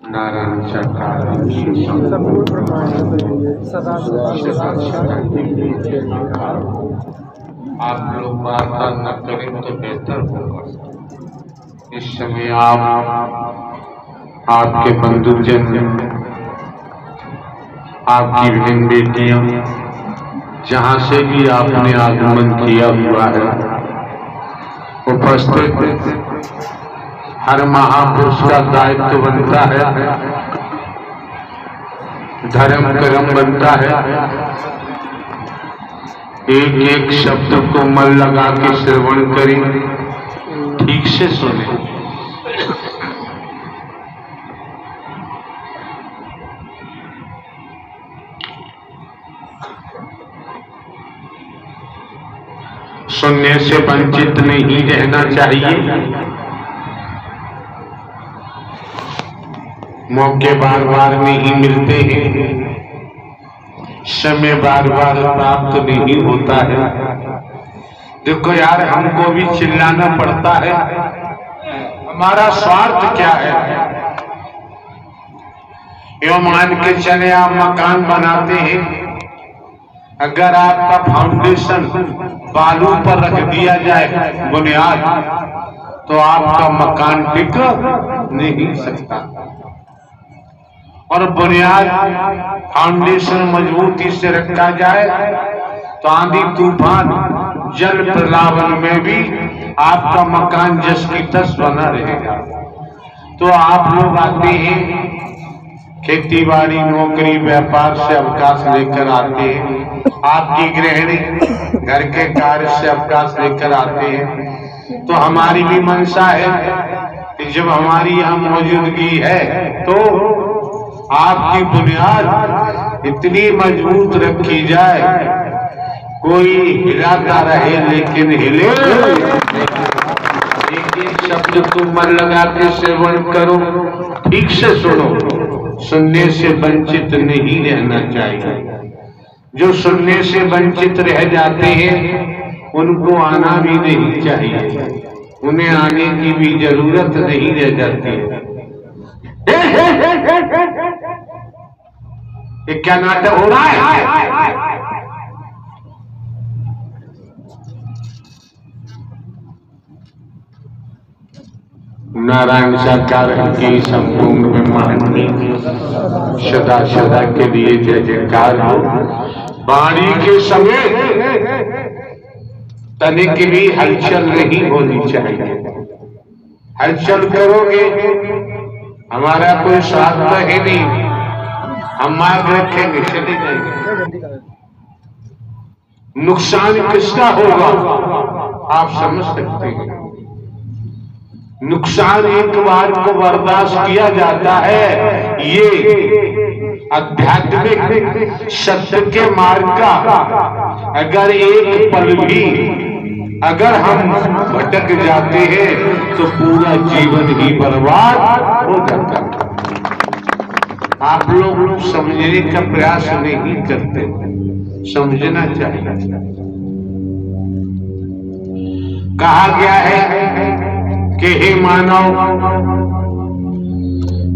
नारायण चकार आप लोग वार्ता न करें तो बेहतर होगा। इस समय आपके बंधुजन, आपकी बहन बेटियां, जहां से भी आपने आगमन किया हुआ है, उपस्थित हर महापुरुष का दायित्व बनता है, धर्म कर्म बनता है। एक एक शब्द को मन लगा के श्रवण करें, ठीक से सुने। सुनने से वंचित नहीं रहना चाहिए। मौके बार बार नहीं मिलते हैं, समय बार बार प्राप्त नहीं होता है। देखो यार, हमको भी चिल्लाना पड़ता है, हमारा स्वार्थ क्या है। यो मान के चले आप मकान बनाते हैं, अगर आपका फाउंडेशन बालू पर रख दिया जाए बुनियाद, तो आपका मकान टिक नहीं सकता। और बुनियाद फाउंडेशन मजबूती से रखा जाए तो आंधी तूफान जल प्रलावन में भी आपका मकान जस की तस बना रहेगा। तो आप लोग आते हैं, खेती बाड़ी नौकरी व्यापार से अवकाश लेकर आते हैं, आपकी गृहिणी घर के कार्य से अवकाश लेकर आते हैं। तो हमारी भी मंशा है कि जब हमारी यहाँ मौजूदगी है तो आपकी बुनियाद इतनी मजबूत रखी जाए, कोई हिलाता रहे लेकिन हिले। एक एक शब्द को मन लगा के श्रवण करो, ठीक से सुनो। सुनने से वंचित नहीं रहना चाहिए। जो सुनने से वंचित रह जाते हैं उनको आना भी नहीं चाहिए, उन्हें आने की भी जरूरत नहीं रह जाती है। ये क्या नाटक हो रहा है? नारायण साकार की संपूर्ण ब्रह्मांड में सदा सदा के लिए जय जयकार हो। वाणी के समय तनिक भी हलचल नहीं होनी चाहिए। हलचल करोगे हमारा कोई स्वार्थ है नहीं, हम मार्ग रखेंगे, चले जाएंगे। नुकसान किसका होगा आप समझ सकते हैं। नुकसान एक बार को बर्दाश्त किया जाता है। ये आध्यात्मिक सत्य के मार्ग का अगर एक पल भी अगर हम भटक जाते हैं तो पूरा जीवन ही बर्बाद हो जाता है। आप लोग समझने का प्रयास नहीं करते, समझना चाहिए। कहा गया है कि हे मानव,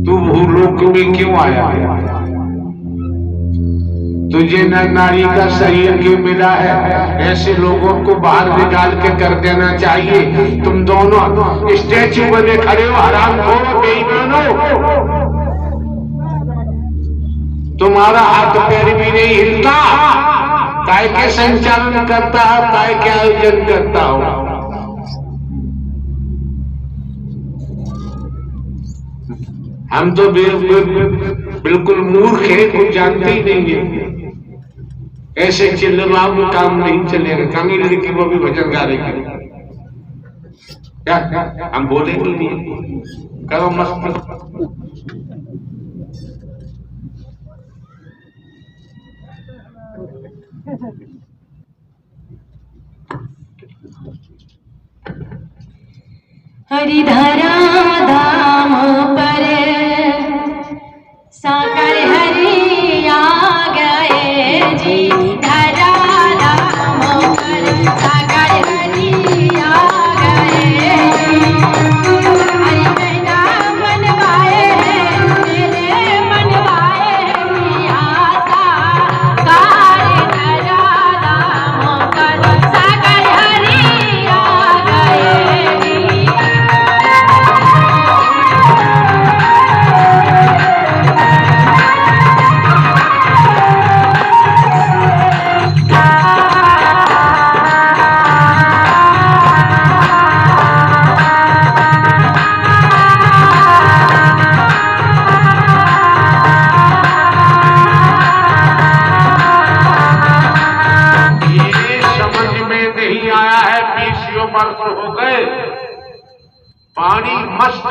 तू भूलोक में क्यों आया है? तुझे नर नारी का शरीर क्यों मिला है? ऐसे लोगों को बाहर निकाल के कर देना चाहिए। तुम दोनों स्टैचू बने खड़े हो, हरामखोर बेईमान हो। तुम्हारा हाथ पैर भी नहीं हिलता, काय के संचालन करता है, काय के आयोजन करता हो। हम तो बिल्कुल मूर्ख है, कुछ जानते ही नहीं है। ऐसे चिल्लाओ में काम नहीं चलेगा। कमी लड़की वो भी भजन गा रही, क्या हम बोलेंगे नहीं? करो मस्ती। हरिधरा धाम पर साकर हरि आ गए जी। धरा धाम पर साकर हरि आ गए जी। हरि के नाम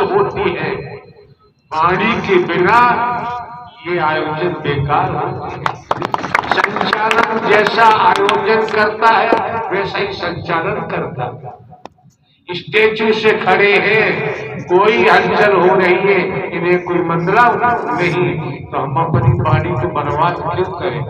होती है। वाणी के बिना ये आयोजन बेकार होते हैं। संचालन जैसा आयोजन करता है वैसा ही संचालन करता है। स्टेचू से खड़े हैं, कोई हलचल हो रही है, इन्हें कोई मंदला नहीं, तो हम अपनी वाणी को बर्बाद क्यों करें?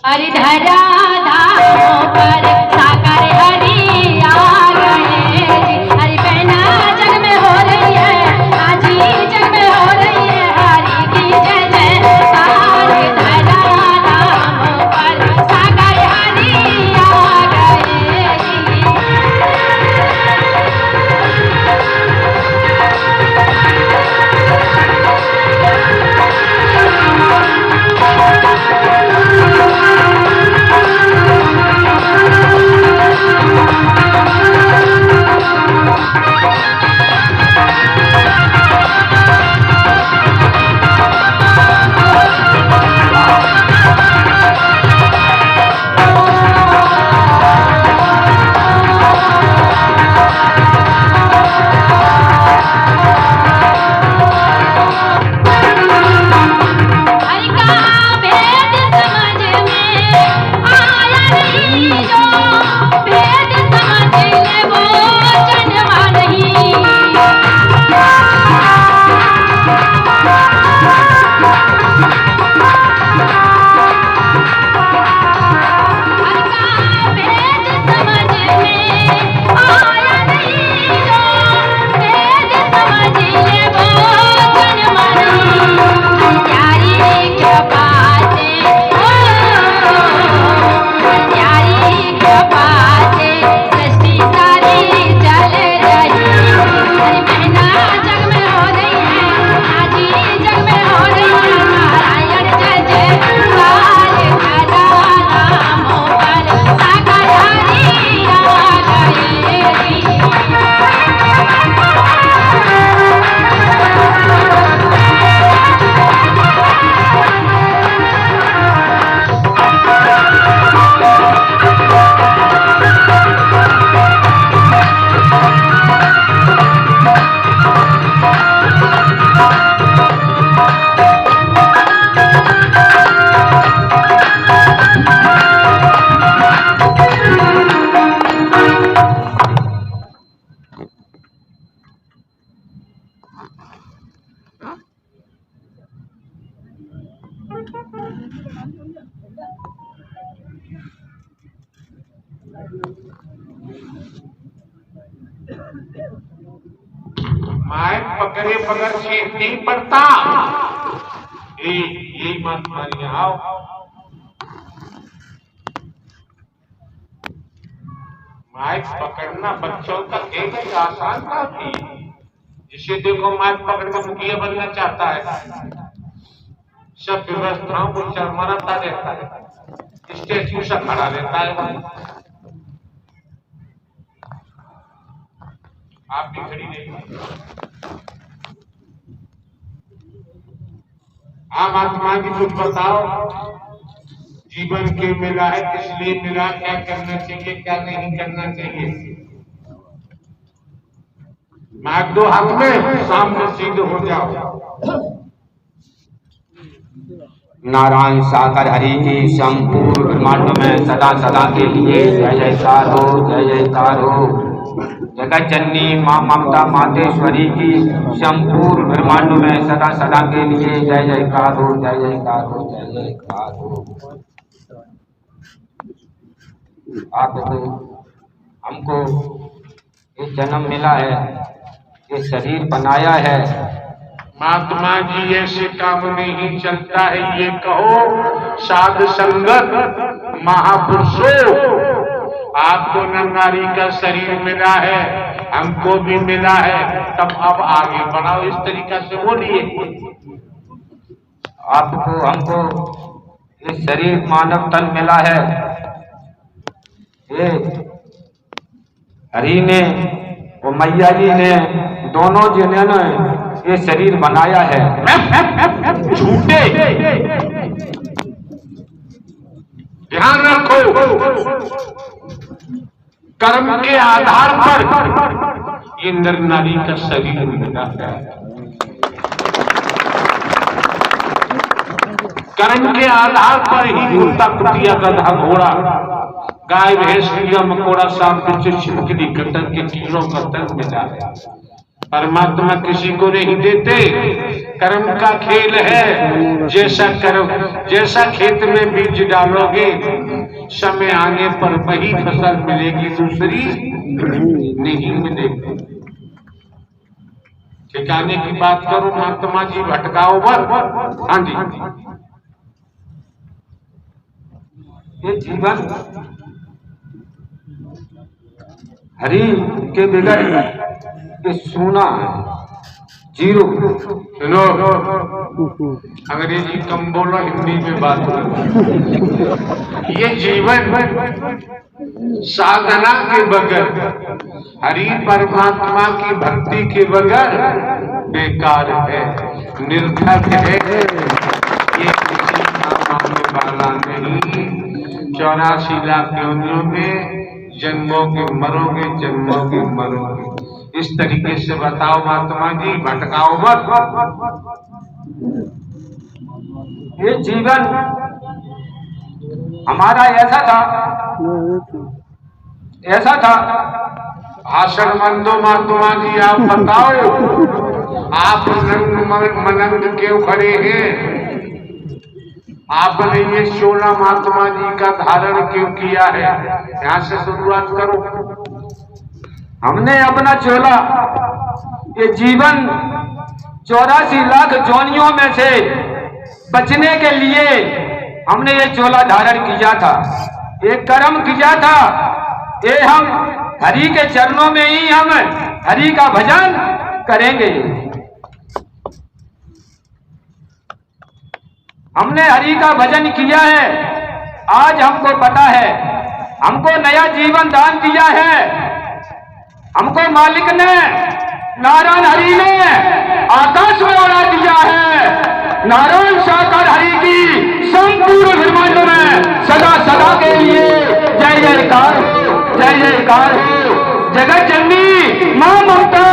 हरि धरा धामों पर सागर हरि आ गए जी। हरि बहना जग में हो रही है, आज ही जग में हो रही है हरि की जय जयकार। धरा धामों पर सागर हरि आ गए जी। माइक पकड़े बगैर शेख नहीं पड़ता। यही मत मारिए। आओ माइक पकड़ना बच्चों का एक ही आसान काम थी। जिसे देखो माइक पकड़ कर मुखिया बनना चाहता है, सब व्यवस्थाओं को चरमराता रहता है, स्टेचू से खड़ा रहता है। आप भी खड़ी नहीं। आम आत्मा की कुछ बताओ, जीवन क्यों मिला है, किस लिए मिला, क्या करना चाहिए, क्या नहीं करना चाहिए। माइक दो हाथ में, सामने सीधे हो जाओ। नारायण सागर हरि की संपूर्ण ब्रह्मांड में सदा सदा के लिए जय जयकार हो, जय जयकार हो। जगत जननी माँ ममता मातेश्वरी की संपूर्ण ब्रह्मांड में सदा सदा के लिए जय जयकार हो, जय जयकार हो, जय जयकार हो। आपको हमको ये जन्म मिला है, ये शरीर बनाया है। महात्मा जी ऐसे काम नहीं चलता है। ये कहो साध संगत महापुरुषों, आपको नरनारी का शरीर मिला है, हमको भी मिला है, तब अब आगे बढ़ाओ। इस तरीका से बोलिए। आपको हमको ये शरीर मानव तन मिला है, ये हरि ने और मैया जी ने दोनों जिन्होंने ये शरीर बनाया है। झूठे ध्यान रखो, कर्म के आधार पर ये नर नारी का शरीर मिला है। कर्म के आधार पर ही कुत्ता, कुतिया, गधा, घोड़ा, गाय, भैंस, कीड़ा मकोड़ा, सांप, बिच्छू, छिपकली, कतर के कीड़ों का तन मिला है। परमात्मा किसी को नहीं देते, कर्म का खेल है। जैसा कर्म, जैसा खेत में बीज डालोगे, समय आने पर वही फसल मिलेगी, दूसरी नहीं मिलेगी। ठिकाने की बात करो, महात्मा जी भटकाओ बर। हाँ जी, ये जीवन हरि के बगैर ये सोना है, जीरो। सुनो, अंग्रेजी कम बोलो, हिंदी में बात करो। ये जीवन साधना के बगैर, हरि परमात्मा की भक्ति के बगैर बेकार है, निर्थक है। ये किसी काम आने वाला नहीं। 84 लाख योनियों में जन्मों के मरोगे, जन्मों के मरोगे। इस तरीके से बताओ महात्मा जी, भटकाओ मत। ये जीवन हमारा ऐसा था। भाषण बंदो महात्मा जी, आप बताओ, आप मनंग क्यों खड़े हैं? आपने ये 16 महात्मा जी का धारण क्यों किया है? यहाँ से शुरुआत करो। हमने अपना चोला, ये जीवन 84 लाख जोनियों में से बचने के लिए हमने ये चोला धारण किया था, ये कर्म किया था। ये हम हरि के चरणों में ही हम हरि का भजन करेंगे। हमने हरि का भजन किया है। आज हमको पता है, हमको नया जीवन दान दिया है। हमको मालिक ने, नारायण हरि ने आकाश में उड़ा दिया है। नारायण साकार हरि की संपूर्ण ब्रह्मांड में सदा सदा के लिए जय जयकार हो, जय जयकार हो। जगत जननी मां ममता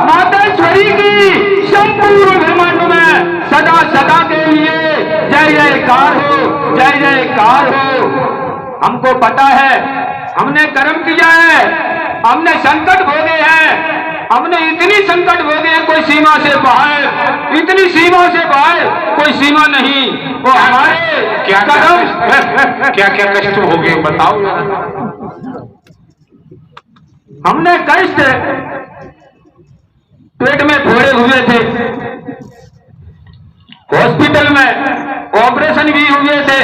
मातेश्वरी की संपूर्ण ब्रह्मांड में सदा सदा के लिए जय जयकार हो, जय जयकार हो। हमको पता है, हमने कर्म किया है, हमने संकट भोगे हैं, हमने इतनी संकट भोगे हैं, कोई सीमा से बाहर, इतनी सीमा से बाहर कोई सीमा नहीं। वो हमारे क्या क्या कष्ट हो गए बताओ। हमने कष्ट, पेट में फोड़े हुए थे, हॉस्पिटल में ऑपरेशन भी हुए थे,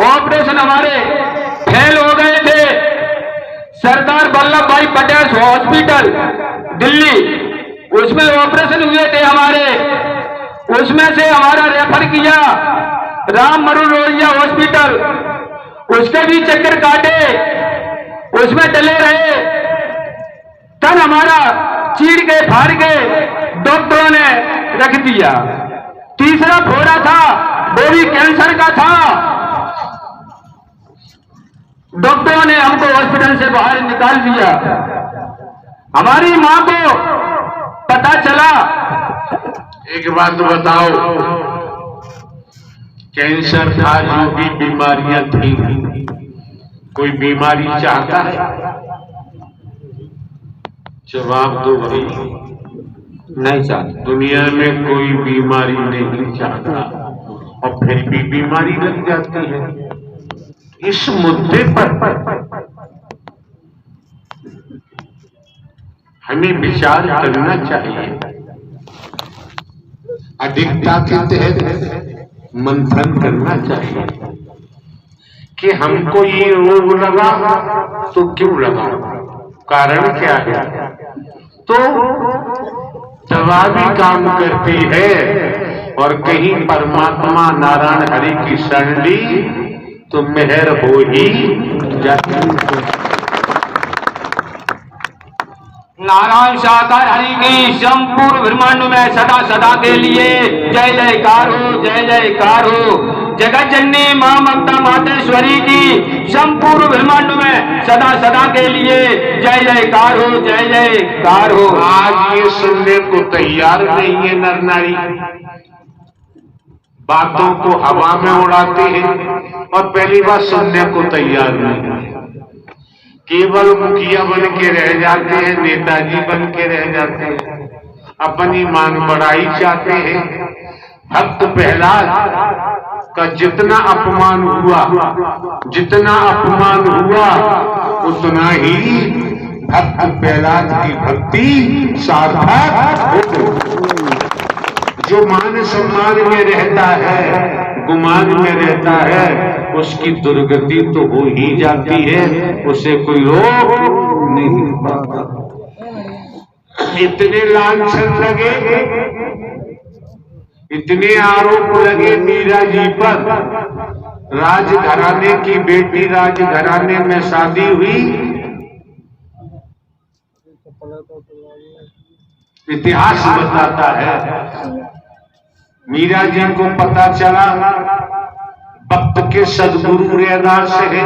ऑपरेशन हमारे फेल हो गए थे। सरदार वल्लभ भाई पटेल हॉस्पिटल दिल्ली, उसमें ऑपरेशन हुए थे हमारे, उसमें से हमारा रेफर किया राम मनोहर हॉस्पिटल, उसके भी चक्कर काटे, उसमें डले रहे। तन हमारा चीर के फाड़ के डॉक्टरों ने रख दिया। तीसरा फोड़ा था, वो भी कैंसर का था। डॉक्टरों ने हमको हॉस्पिटल से बाहर निकाल दिया। हमारी मां को पता चला। एक बात बताओ, कैंसर था, जो भी बीमारियां थी, कोई बीमारी चाहता है? जवाब दो भाई। नहीं चाहता। दुनिया में कोई बीमारी नहीं चाहता, और फिर भी बीमारी लग जाती है। इस मुद्दे पर हमें विचार करना चाहिए। अधिकता के तहत मंथन करना चाहिए कि हमको ये रोग लगा तो क्यों लगा, कारण क्या है। तो दवा भी काम करती है, और कहीं परमात्मा नारायण हरि की शरण ली तो मेहर हो ही जाती। नारायण साकार हरि की संपूर्ण ब्रह्मांड में सदा सदा के लिए जय जयकार हो, जय जयकार हो। जगत जननी मां ममता मातेश्वरी की संपूर्ण ब्रह्मांड में सदा सदा के लिए जय जयकार हो, जय जयकार हो। आज ये सुनने को तैयार नहीं है नर नारी, बातों को हवा में उड़ाते हैं और पहली बात सुनने को तैयार नहीं है। केवल मुखिया बन के रह जाते हैं, नेताजी बन के रह जाते हैं, अपनी मान बढ़ाई चाहते हैं। भक्त प्रहलाद का जितना अपमान हुआ उतना ही भक्त प्रहलाद की भक्ति सार्थक हो गई। जो मान सम्मान में रहता है, गुमान में रहता है, उसकी दुर्गति तो हो ही जाती है, उसे कोई रोक नहीं पाता। इतने लांछन लगे, इतने आरोप लगे मीरा जी पर। राजघराने की बेटी, राजघराने में शादी हुई। इतिहास बताता है मीरा जी को पता चला भक्त के सदगुरु रैदास है।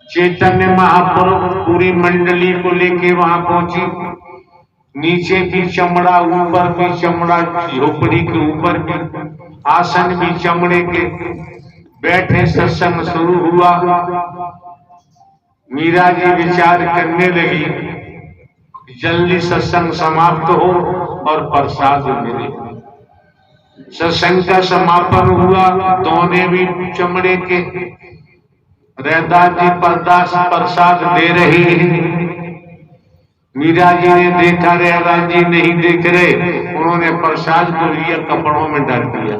चैतन्य महाप्रभु पूरी मंडली को लेके वहां पहुंची। नीचे भी चमड़ा, ऊपर भी चमड़ा, झोपड़ी के ऊपर भी, आसन भी चमड़े के। बैठे, सत्संग शुरू हुआ। मीरा जी विचार करने लगी जल्दी सत्संग समाप्त हो और प्रसाद मिले। सत्संग का समापन हुआ, दोने भी चमड़े के। रैदास जी प्रसाद दे रहे हैं। मीरा जी ने देखा रैदास जी नहीं देख रहे, उन्होंने प्रसाद को लिया, कपड़ों में डाल दिया।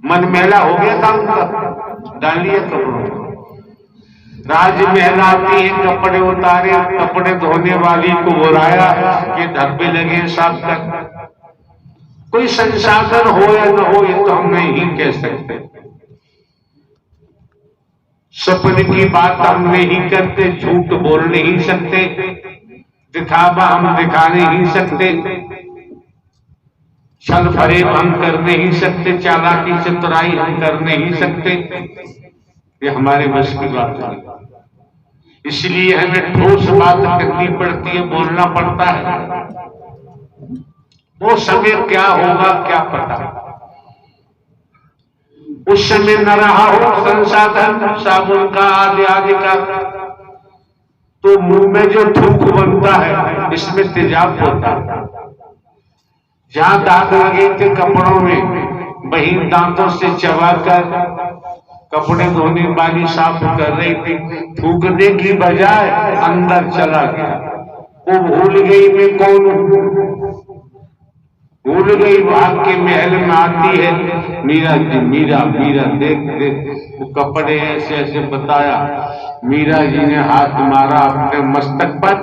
मन मैला हो गया था उनका, डाल लिया कपड़ों में। राजमहल आती है, कपड़े उतारे, कपड़े धोने वाली को बुलाया कि धब्बे लगे साफ कर। कोई संसाधन हो या न हो ये तो हम नहीं कह सकते। सपने की बात हम नहीं करते, झूठ बोल नहीं सकते, दिखावा हम दिखा नहीं सकते, छल फरेब हम कर नहीं सकते, चालाकी चतुराई हम कर नहीं सकते। ये हमारे बस की बात है। इसलिए हमें ठोस बात करनी पड़ती है, बोलना पड़ता है। वो समय क्या होगा क्या पता। उस समय न रहा हो संसाधन साबुन का आदि का, तो मुंह में जो थूक बनता है इसमें तेजाब होता है। जहां दाग लगे थे कपड़ों में, वही दांतों से चबाकर कपड़े धोने वाली साफ कर रही थी, थूकने की बजाय अंदर चला गया। वो भूल गई मैं कौन हूं, भूल गई। भाग के महल में आती है मीरा जी, मीरा मीरा देख देख वो कपड़े ऐसे ऐसे बताया। मीरा जी ने हाथ मारा अपने मस्तक पर,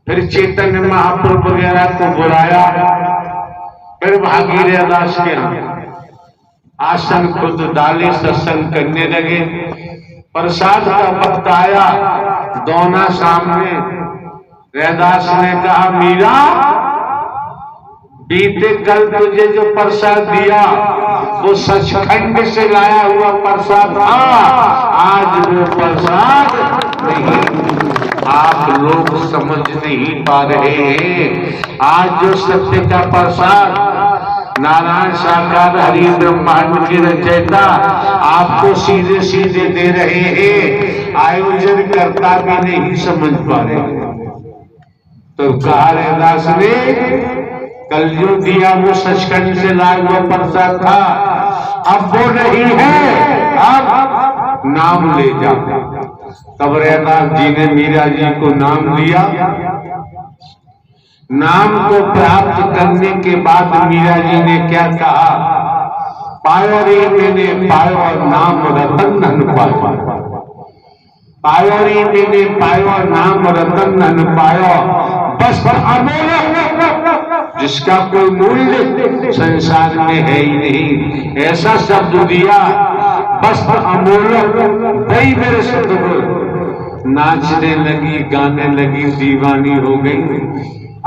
फिर चैतन्य महाप्रभु वगैरह को बुलाया, फिर भागी रैदास के यहाँ आसन खुद डाले, सत्संग करने लगे। प्रसाद का वक्त आया, दोना सामने। रैदास ने कहा मीरा, बीते कल तुझे जो प्रसाद दिया वो सचखंड से लाया हुआ प्रसाद था, आज वो प्रसाद नहीं। आप लोग समझ नहीं पा रहे हैं। आज जो सत्य का प्रसाद नारायण साकार हरि ब्रह्मांड के रचयिता आपको सीधे सीधे दे रहे हैं, आयोजन करता भी नहीं समझ पा रहे। तो कहा रैदास ने कल जो दिया वो सचखंड से लाया हुआ प्रसाद था, अब वो नहीं है, अब नाम ले जा। तब रैदास जी ने मीरा जी को नाम दिया। नाम को प्राप्त करने के बाद मीरा जी ने क्या कहा, पायो रे मैंने पायो नाम रतन धन पायो, पायो रे मैंने पायो नाम रतन धन पायो, बस अमूल्य जिसका कोई मूल्य संसार में है ही नहीं, ऐसा शब्द दिया। बस अमूल्य वही मेरे सदगुरु। नाचने लगी, गाने लगी, दीवानी हो गई।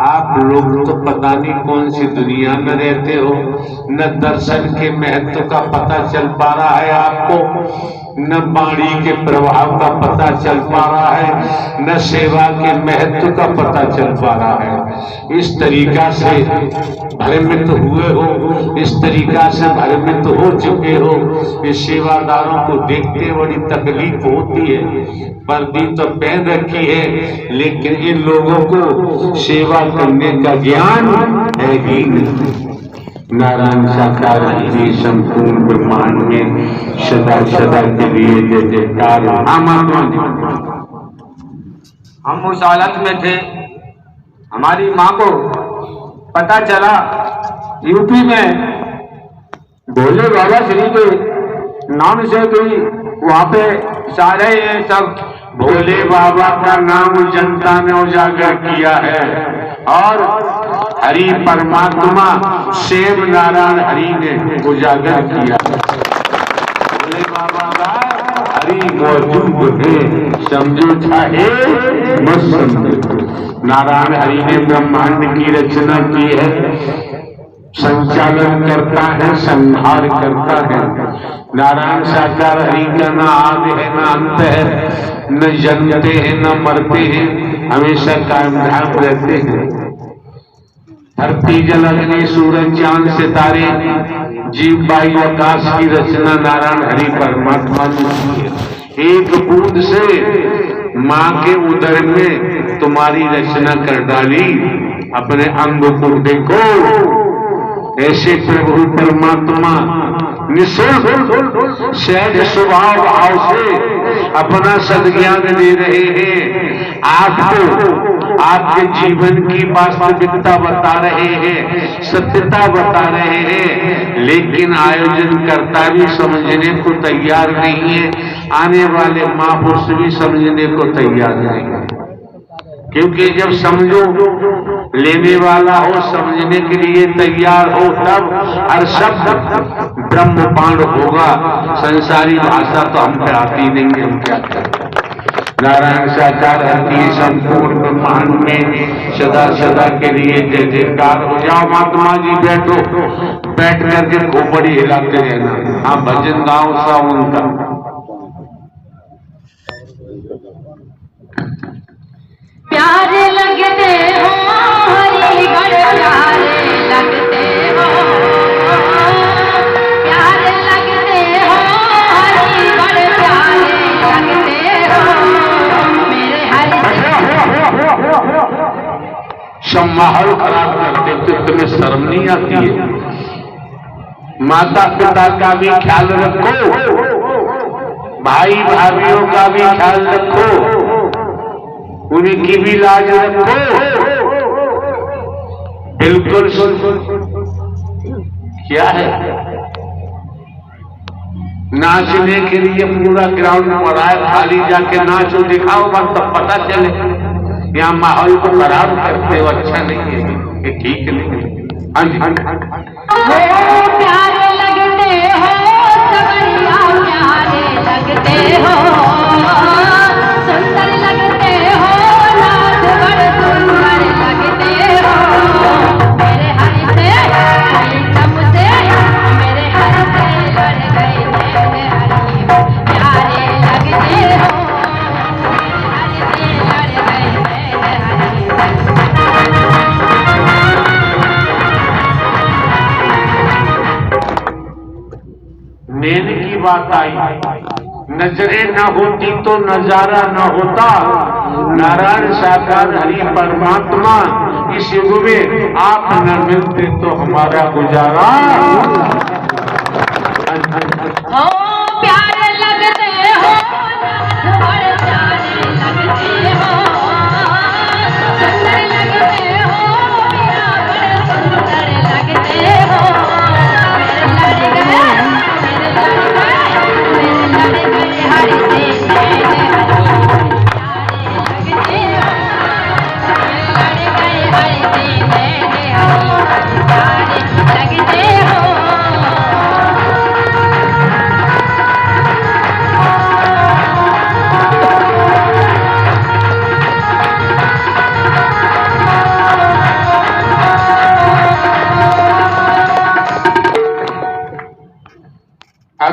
आप लोग तो पता नहीं कौन सी दुनिया में रहते हो, न दर्शन के महत्व का पता चल पा रहा है आपको, न वाणी के प्रभाव का पता चल पा रहा है, न सेवा के महत्व का पता चल पा रहा है। इस तरीका से भ्रमित हुए हो, इस तरीका से भ्रमित हो चुके हो। इस सेवादारों को देखते बड़ी तकलीफ होती है, वर्दी तो पहन रखी है, लेकिन इन लोगों को सेवा करने का ज्ञान है ही नहीं। नारायण साकार ही संपूर्ण ब्रह्मांड में सदा सदा के लिए जय जयकार। हम उस हालत में थे, हमारी माँ को पता चला यूपी में भोले बाबा श्री के नाम से कोई वहाँ पे सारे सब भोले बाबा का नाम जनता ने उजागर किया है और हरि परमात्मा शिव नारायण हरि ने उजागर किया। भोले बाबा का हरि मौजूद है, समझो चाहे मत समझो। नारायण हरि ने ब्रह्मांड की रचना की है, संचालन करता है, संहार करता है। नारायण साकार हरि का न आदि है न अंत है, न जन्मते हैं न मरते हैं, हमेशा कायम धाम रहते हैं। धरती जल अग्नि सूरज चांद सितारे जीव वायु आकाश की रचना नारायण हरि परमात्मा ने की है। एक बूंद से माँ के उदर में तुम्हारी रचना कर डाली, अपने अंग को देखो। ऐसे प्रभु परमात्मा निःशुल्क सहज स्वभाव भाव से अपना सद्ज्ञान दे रहे हैं आपको, आपके जीवन की वास्तविकता बता रहे हैं, सत्यता बता रहे हैं, लेकिन आयोजन करता भी समझने को तैयार नहीं है, आने वाले महापुरुष भी समझने को तैयार नहीं है। क्योंकि जब समझो लेने वाला हो, समझने के लिए तैयार हो, तब हर शब्द ब्रह्मपांड होगा। संसारी भाषा तो हम पे आती नहीं है, हम क्या करें। नारायण साकार हरि संपूर्ण ब्रह्मांड में सदा सदा के लिए जय जयकार हो। जाओ महात्मा जी बैठो, बैठ करके खोपड़ी हिलाते रहना। हाँ, भजन गाओ सावन का। प्यारे लगते हो हरिगढ़, प्यारे लगते हो, प्यारे लगते हो हरिगढ़, प्यारे लगते हो मेरे हरि। सब माहौल खराब करते तो तुम्हें शर्म नहीं आती है? माता पिता का भी ख्याल रखो, भाई भाभीियों का भी ख्याल रखो, उनकी भी लाज रखो। बिल्कुल क्या है, नाचने के लिए पूरा ग्राउंड पड़ा है, खाली जाके नाचो दिखाओ बस, तब पता चले। यहाँ माहौल को खराब करते हो, अच्छा नहीं है, ये ठीक नहीं है। हाँ जी, प्यारे लगते हो सबरिया, प्यारे लगते हो, सुंदर लगते हो नाथ, बड़ सुंदर लगते हो मेरे हरि से प्रीतम से, मेरे हरि से लड़ गए मेरे हरि, प्यारे लगते हो हरि से लड़ गए मेरे हरि। मेन की बात आई, नजरें न होती तो नजारा न होता। नारायण साकार हरि परमात्मा इस युग में आप न मिलते तो हमारा गुजारा। ओ प्यारे लगते हो नाथ, बड़े प्यारे लगते हो, सुंदर लगते हो मीरा, बड़े सुंदर लगते हो मेरे लड़ गए, मेरे लड़ गए, मेरे लड़ गए हरि से मेरे हरि, प्यारे लगते हो मेरे लड़ गए हरि से मेरे हरि, प्यारे लगते हो।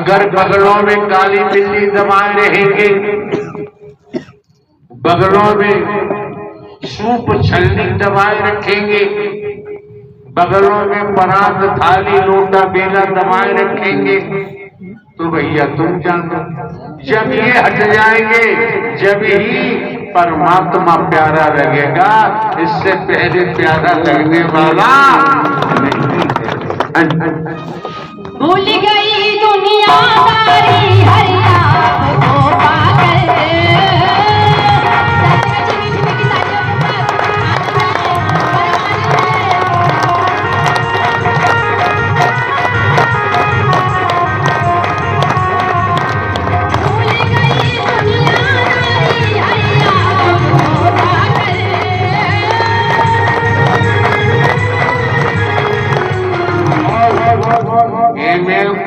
अगर बगलों में काली बिल्ली दबाए रहेंगे, बगलों में सूप छलनी दबाए रखेंगे, बगलों में परात थाली लोटा बेला दबाए रखेंगे, तो भैया तुम जानो जब ये हट जाएंगे जब ही परमात्मा प्यारा लगेगा। इससे पहले प्यारा लगने वाला नहीं। भूल गई दुनियादारी हरिया को पाकर।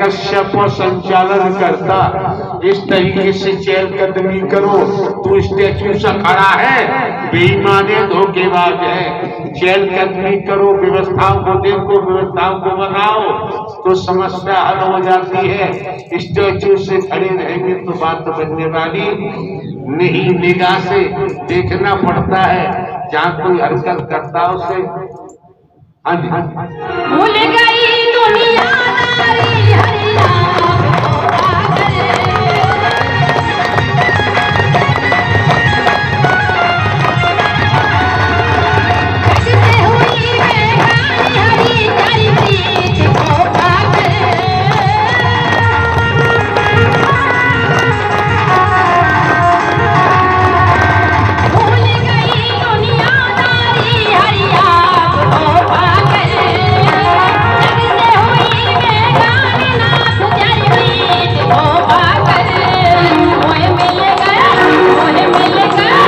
कश्यप संचालन करता इस तरीके से चहलकदमी करो। तू स्टैचू सा खड़ा है, बेईमाने धोखेबाज है। चहलकदमी करो, व्यवस्थाओं को देखो, व्यवस्थाओं को बनाओ तो समस्या हल हो जाती है। स्टैचू से खड़े रहेंगे तो बात बनने वाली नहीं। निगाह से देखना पड़ता है, जहाँ कोई हरकत करता है उसे। भूल गई दुनियादारी हरिया को पाकर। कैसे हुई बेगानी हरी तेरी प्रीत को पाकर। भूल गई दुनियादारी हरिया को पाकर। कैसे हुई बेगानी नाथ तेरी प्रीत को पाकर। मोह मिल गया, मोह मिल गया,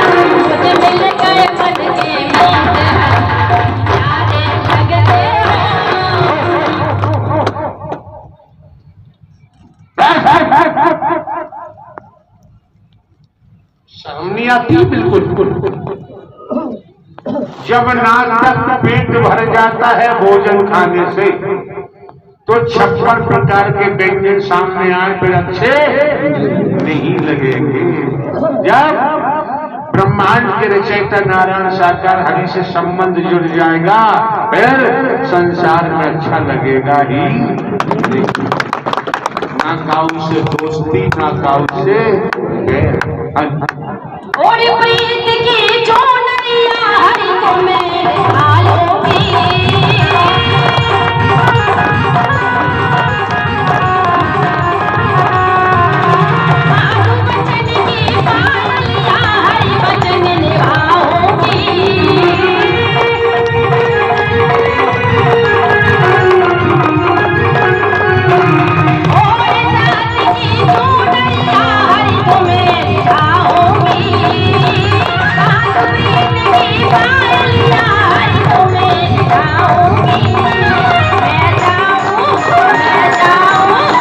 मुझे मिल गए मन के मीत प्यारे लगते शर्मनी आती बिल्कुल। जब नाक तक पेट भर जाता है भोजन खाने से तो 56 प्रकार के व्यंजन सामने आए फिर अच्छे नहीं लगेंगे। जब ब्रह्मांड के रचयिता नारायण साकार हरि से संबंध जुड़ जाएगा फिर संसार में अच्छा लगेगा ही नहीं। ना काऊ से दोस्ती, ना काऊ से और प्रीत की जो नैया हरि को मेरे हालोगी। साधु वचन की पालिया हरि वचन निभाओगी। और साथ की जो नैया हरि को मेरे आओगी। साधु प्रीत की पालिया हरि को मेरे आओगी। मैं जाऊं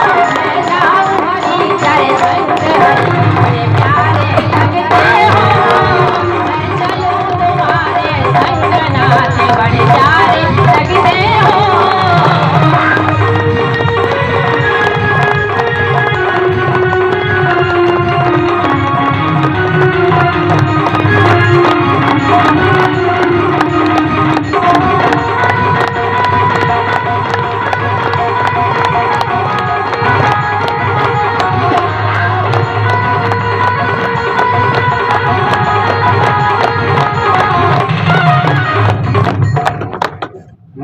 हरि तेरे संग हरि मेरे प्यारे लगते हो। मैं चलूं तुम्हारे संग नाथ बड़े प्यारे लगते हो।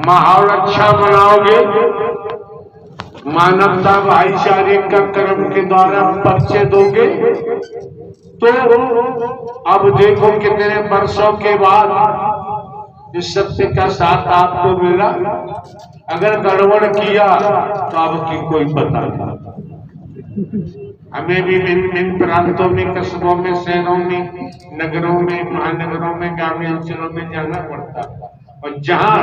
माहौल अच्छा बनाओगे, मानवता भाईचारे का कर्म के द्वारा परिचय दोगे तो अब देखो कितने वर्षों के बाद इस सत्य का साथ आपको मिला। अगर गड़बड़ किया तो अब की कोई पता नहीं। हमें भी भिन्न प्रांतों में, कस्बों में, शहरों में, नगरों में, महानगरों में, ग्रामीण अंचलों में जाना पड़ता और जहां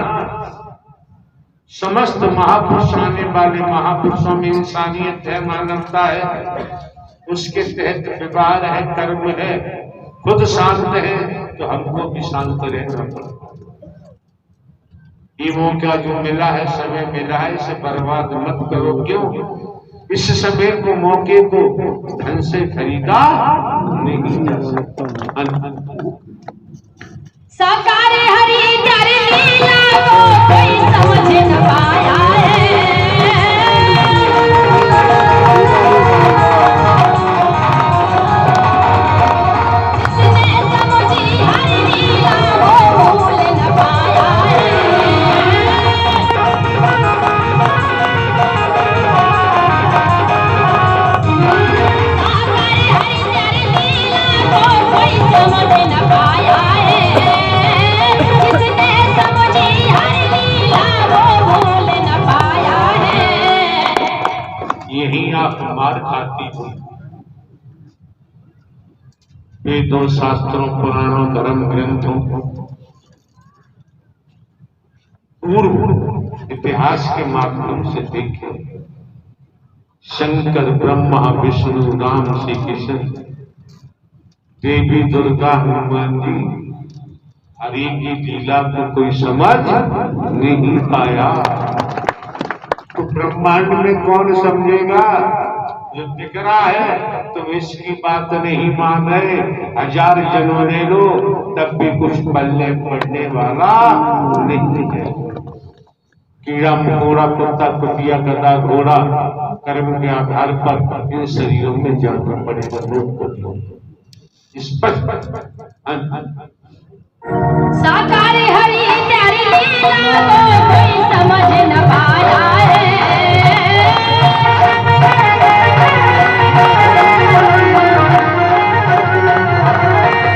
समस्त महापुरुष आने वाले महापुरुषों में इंसानियत है, मानवता है, उसके तहत व्यवहार है, कर्म है, खुद शांत है तो हमको भी शांत रहना पड़ता। ये मौका जो मिला है, समय मिला है, इसे बर्बाद मत करो। क्यों? इस समय को मौके को धन से खरीदा नहीं जा सकता। साकार हरि कर लीला को कोई समझ न पाया है। जिसने समझी हरि लीला वो भूल न पाया है। साकार हरि कर लीला को कोई समझ न पाया है। जिसने समझी हरि लीला वो भूल न पाया है। यही आप मार खाती थी। वेदों, शास्त्रों, पुराणों, धर्म ग्रंथों, पूर्व इतिहास के माध्यम से देखे। शंकर, ब्रह्मा, विष्णु, राम, श्री कृष्ण, देवी दुर्गा, हनुमान जी, हरि की लीला को कोई समझ नहीं पाया। तो ब्रह्मांड में कौन समझेगा? जो दिख रहा है तुम इसकी बात नहीं मान रहे, 1000 जनों ने लो तब भी कुछ पल्ले पड़ने वाला नहीं है। कीड़ा मकोड़ा, कुत्ता कुतिया, गधा घोड़ा कर्म के आधार पर इन शरीरों में जाना पड़ेगा। लोग को स्पष्ट साकार हरि कर लीला को कोई समझ न पाया है।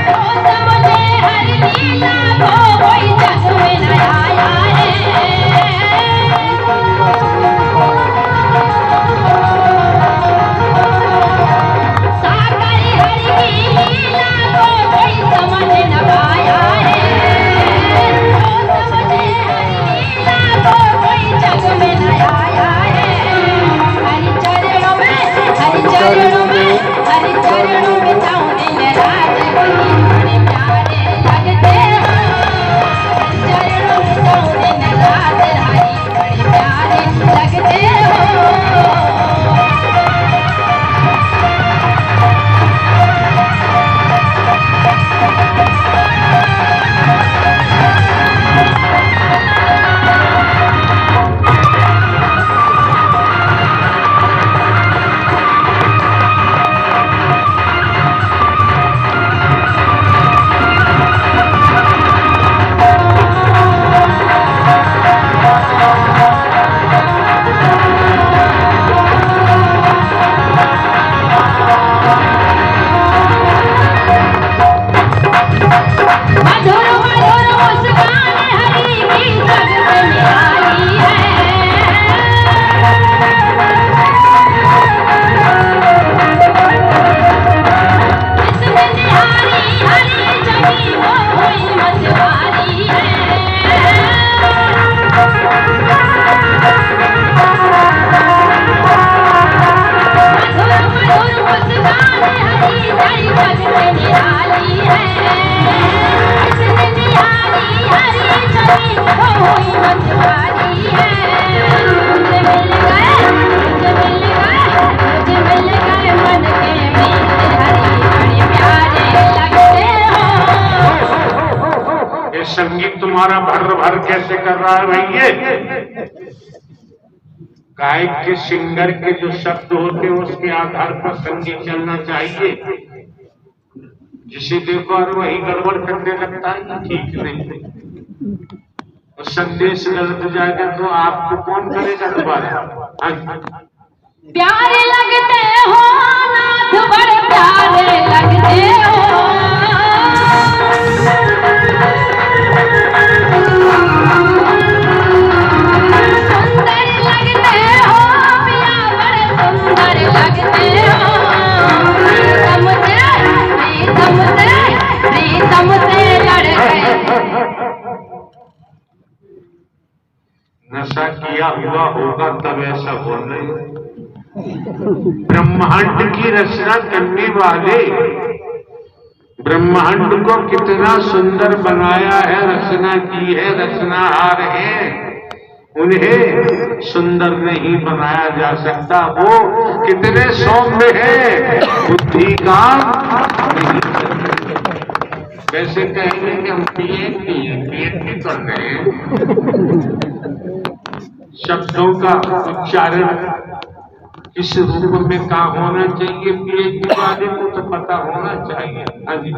जो समझे हरि लीला को कोई जग में न आया है। साकार हरि की लीला को कोई समझ न पाया है। जो समझे हरि लीला को कोई जग में न आया है। हरि चरणों में हरि चरणों में हरि चरणों में जाऊं दिन रात वही बड़े प्यारे लगते हो। हरि चरणों में जाऊं दिन रात हरि बड़े प्यारे लगते हो। मधुर मधुर मुस्कान हरि की जग में निराली है। जिसमें निहारी हरि जगी वो हुई मतवारी है। मधुर मधुर मुस्कान हरि की जग में निराली है। जिसने निहारी हरि जगी वो हुई मतवारी है। मुझे मिल गए मन के मीत हरि बड़े प्यारे लगते हो। ये संगीत तुम्हारा भर भर कैसे कर रहा है भैया? गायक के, सिंगर के जो शब्द होते हैं उसके आधार पर संगीत चलना चाहिए। जिसे देखो और वही गड़बड़ करने लगता है, ठीक नहीं। और संदेश गलत जाएगा तो आपको कौन करेगा दोबारा? प्यारे लगते हो नाथ बड़े प्यारे लगते हो। सुंदर लगते हो पिया बड़े सुंदर लगते हो। प्रीतम से लड़ गए। नशा किया हुआ होगा तब ऐसा बोल रहे। ब्रह्मांड की रचना करने वाले ब्रह्मांड को कितना सुंदर बनाया है, रचना की है, रचनाहार है। उन्हें सुंदर नहीं बनाया जा सकता। वो कितने सौम्य है, बुद्धि काम नहीं करती। कैसे कहेंगे कि हम पीएचडी कर रहे हैं, शब्दों का उच्चारण किस रूप में कहाँ होना चाहिए, पीएचडी वाले को तो पता होना चाहिए। हाँ जी,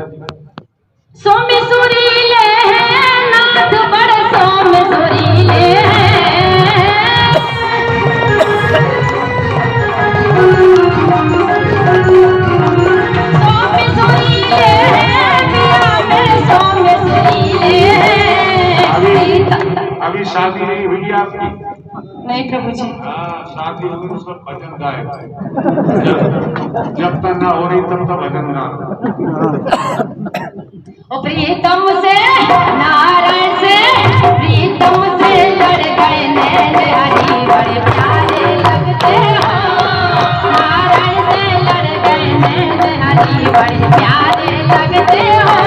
सौम्य सुरीले हैं नाथ, बड़े सौम्य सुरीले हैं। सौम्य सुरीले हैं पिया मेरे, सौम्य सुरीले हैं। अभी शादी नहीं हुई आपकी? नहीं प्रभु जी। हाँ, शादी हुई तो सब भजन गाए। जब तक ना हो रही तब तक भजन गा। ओ प्रीतम से नारायण से, प्रीतम से लड़ गए नैन हरि, बड़े प्यारे लगते हो। नारायण से लड़ गए नैन हरि, बड़े प्यारे लगते हो।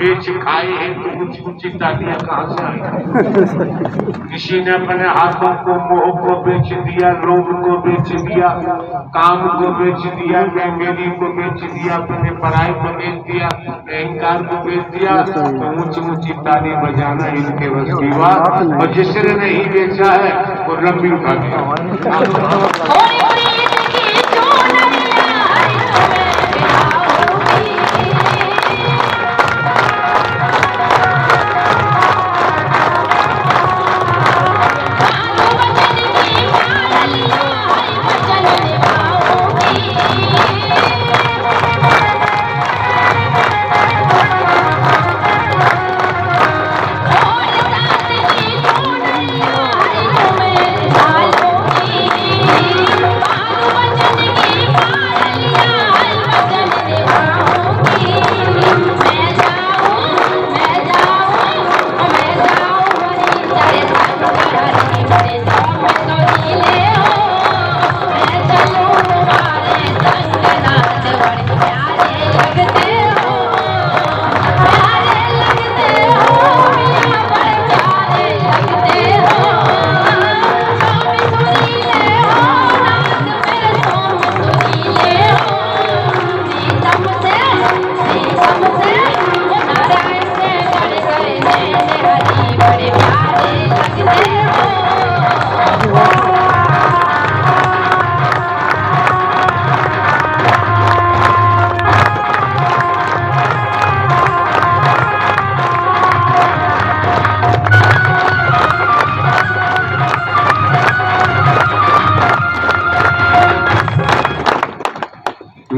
बेच खाए हैं तो ऊंची ऊंची तालियां कहां से आई? किसी ने अपने हाथों को मोह को बेच दिया, लोभ को बेच दिया, काम को बेच दिया, गैंगेरी को बेच दिया, अपने पढ़ाई को बेच दिया, अहंकार को बेच दिया। तो ऊंची ऊंची ताली बजाना इनके बस की बात। और जिसने नहीं बेचा है वो लंबी उठा दिया।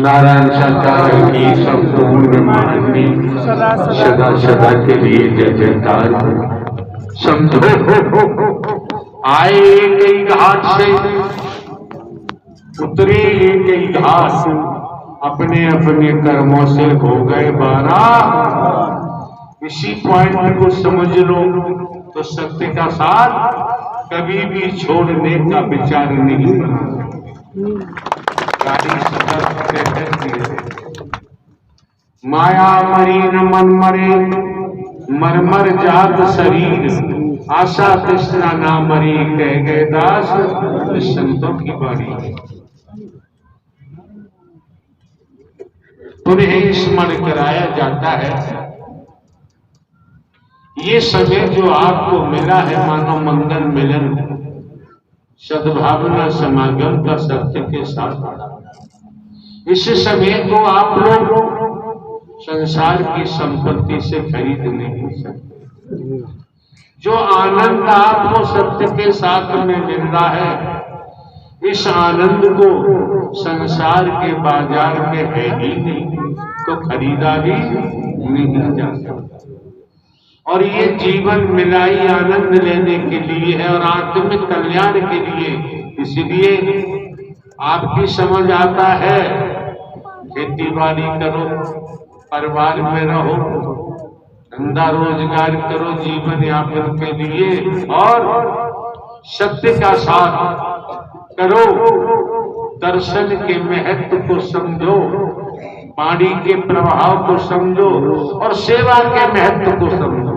नारायण सरकार की संपूर्ण महानी सदा सदा के लिए जय जयकार। समझो आए कई घाट से, उतरे कई घाट, अपने अपने कर्मों से हो गए 12। इसी पॉइंट को समझ लो तो सत्य का साथ कभी भी छोड़ने का विचार नहीं बना सकते। गाड़ी सतर्क कहती, माया मरी न मन मरे, मरमर जात शरीर, आशा कृष्णा ना मरी, कह गए दास संतों की बाणी। पुनः स्मरण कराया जाता है, ये समय जो आपको मिला है मानो मंगल मिलन, सद्भावना समागम का सत्य के साथ। इस समय को आप लोग संसार की संपत्ति से खरीद नहीं सकते। जो आनंद आपको सत्य के साथ में मिल रहा है, इस आनंद को संसार के बाजार में है ही नहीं तो खरीदा भी नहीं जा सकता। और ये जीवन मिलाई आनंद लेने के लिए है और आत्मिक कल्याण के लिए। इसलिए आपकी समझ आता है, खेती बाड़ी करो, परिवार में रहो, धंधा रोजगार करो जीवन यापन के लिए, और सत्य का साथ करो, दर्शन के महत्व को समझो, वाणी के प्रभाव को समझो और सेवा के महत्व को समझो।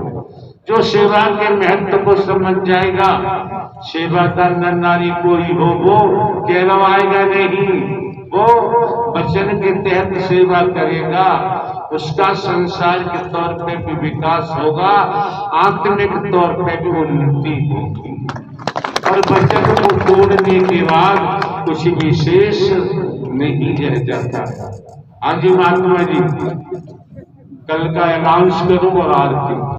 जो सेवा के महत्व को समझ जाएगा, सेवादार नर नारी कोई हो वो कहलवाएगा नहीं, वो वचन के तहत सेवा करेगा, उसका संसार के तौर पे भी विकास होगा, आत्मिक तौर पे भी उन्नति होगी। और वचन को तोड़ने के बाद कुछ विशेष नहीं रह जाता। हाँ जी महात्मा जी, कल का अनाउंस करूं और आरती।